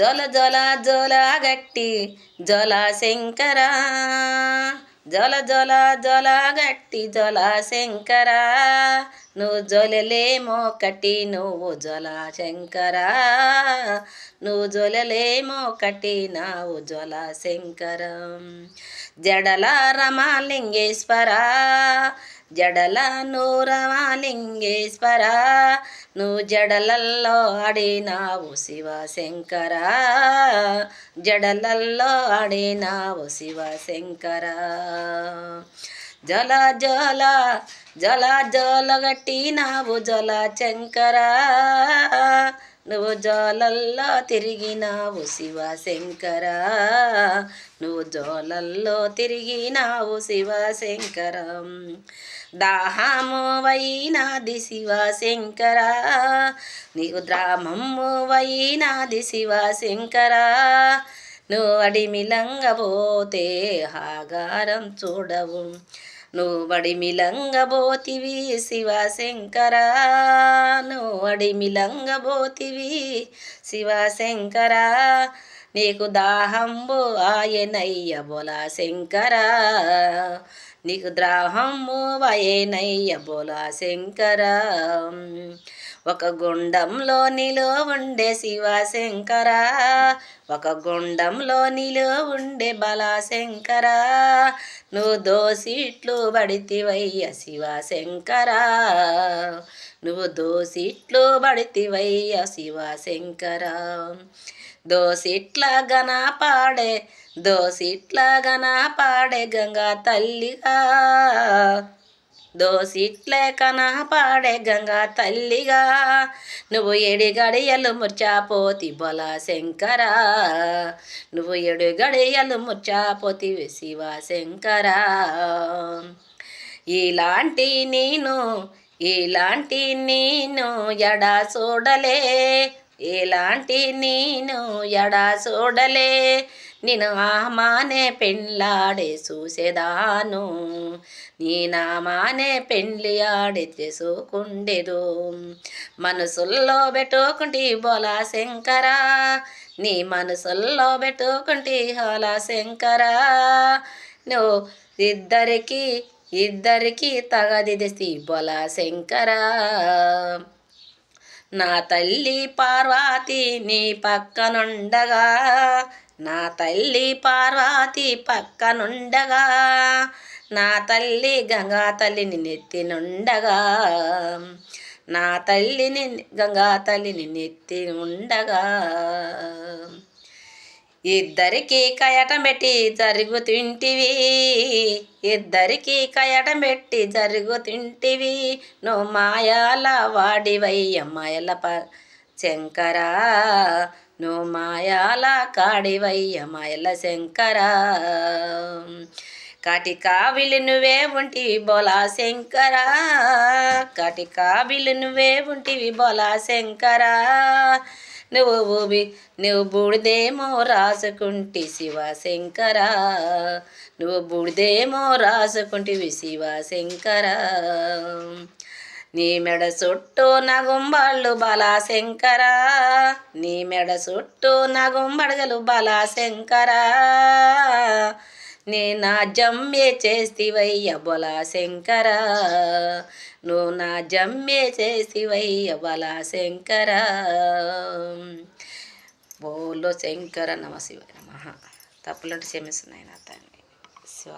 జోల జోల జోల గట్టి జోల శంకర జోల జోల జోల గట్టి జోల శంకర నువ్వు జోలలేమో కట్టి నువ్వు జోల శంకర నువ్వు జోలలేమో కట్టినావు జోల శంకర జడల రమలింగేశ్వర జడల రమలింగేశ్వర నువ్వు జడలల్లో ఆడినావు శివశంకర జడలల్లో ఆడినావు శివశంకర జల జల జల జల గట్టినావు జల శంకర నువ్వు జోలల్లో తిరిగినావు శివశంకర నువ్వు జోలల్లో తిరిగినావు శివశంకర దాహము వైనాది శివశంకర నీకు ద్రామము వైనాది శివశంకర నువ్వు అడిమిలంగబోతే ఆగారం చూడవు నువ్వు అడిమిలంగబోతివి శివశంకర నువ్వు అడిమిలంగబోతివి శివశంకర నీకు దాహంబు ఆయనయ్య బోల శంకర నీకు ద్రాహంబు ఆయనయ్య బోల శంకర ఒక గుండంలో నీలో ఉండే శివశంకర ఒక గుండంలో నీలో ఉండే బలశంకర నువ్వు దోసిట్లు పడితివయ్య శివశంకర నువ్వు దోసిట్లు పడితివయ్య శివశంకర దోసిట్ల గన పాడే దోసిట్ల గన పాడే గంగా తల్లిగా దోసిట్లే కన పాడే గంగా తల్లిగా నువ్వు ఎడిగడియలు ముర్చాపోతి బోల శంకర నువ్వు ఎడుగడియలు ముర్చాపోతివి శివశంకర ఇలాంటి నేను ఎడా చూడలే ఇలాంటి నేను ఎడా చూడలే నేను ఆమానే పెళ్ళాడే చూసేదాను నీ నామానే పెళ్ళి ఆడి చేసుకుండేదు మనసుల్లో పెట్టుకుంటి బోల శంకర నీ మనసుల్లో పెట్టుకుంటి హోల శంకర నువ్వు ఇద్దరికి తగదిసి బోల శంకర నా తల్లి పార్వతి నీ పక్కనుండగా నా తల్లి పార్వతి పక్కనుండగా నా తల్లి గంగా తల్లిని నెత్తినుండగా నా తల్లిని గంగా తల్లిని నెత్తి ఉండగా ఇద్దరికి కయటం పెట్టి జరుగుతుంటివి ఇద్దరికి కయటం పెట్టి జరుగుతుంటివి నువ్వు మాయాల వాడివయ్య మాయల శంకర నువ్వు మాయాల కాడివయ్య మాయల శంకర కాటికావిలు నువ్వే ఉంటివి బోల శంకర కాటికావిలు నువ్వే ఉంటివి బోల శంకర నువ్వు బూడిదేమో రాసుకుంటి శివశంకర నువ్వు బూడిదేమో రాసుకుంటివి శివశంకర నీ మెడ చుట్టూ నగుంబళ్ళు బలశంకర నీ మెడ చుట్టూ నగుంబడగలు బలశంకర నీ నా జమ్మే చేస్తివయ్య బోల శంకర నువ్వు నా జమ్మే చేస్తివయ్య బోల శంకర బోలో శంకర నమ శివాయ నమః తప్పులంటే క్షమిస్తున్నాయి నా తండ్రి శివ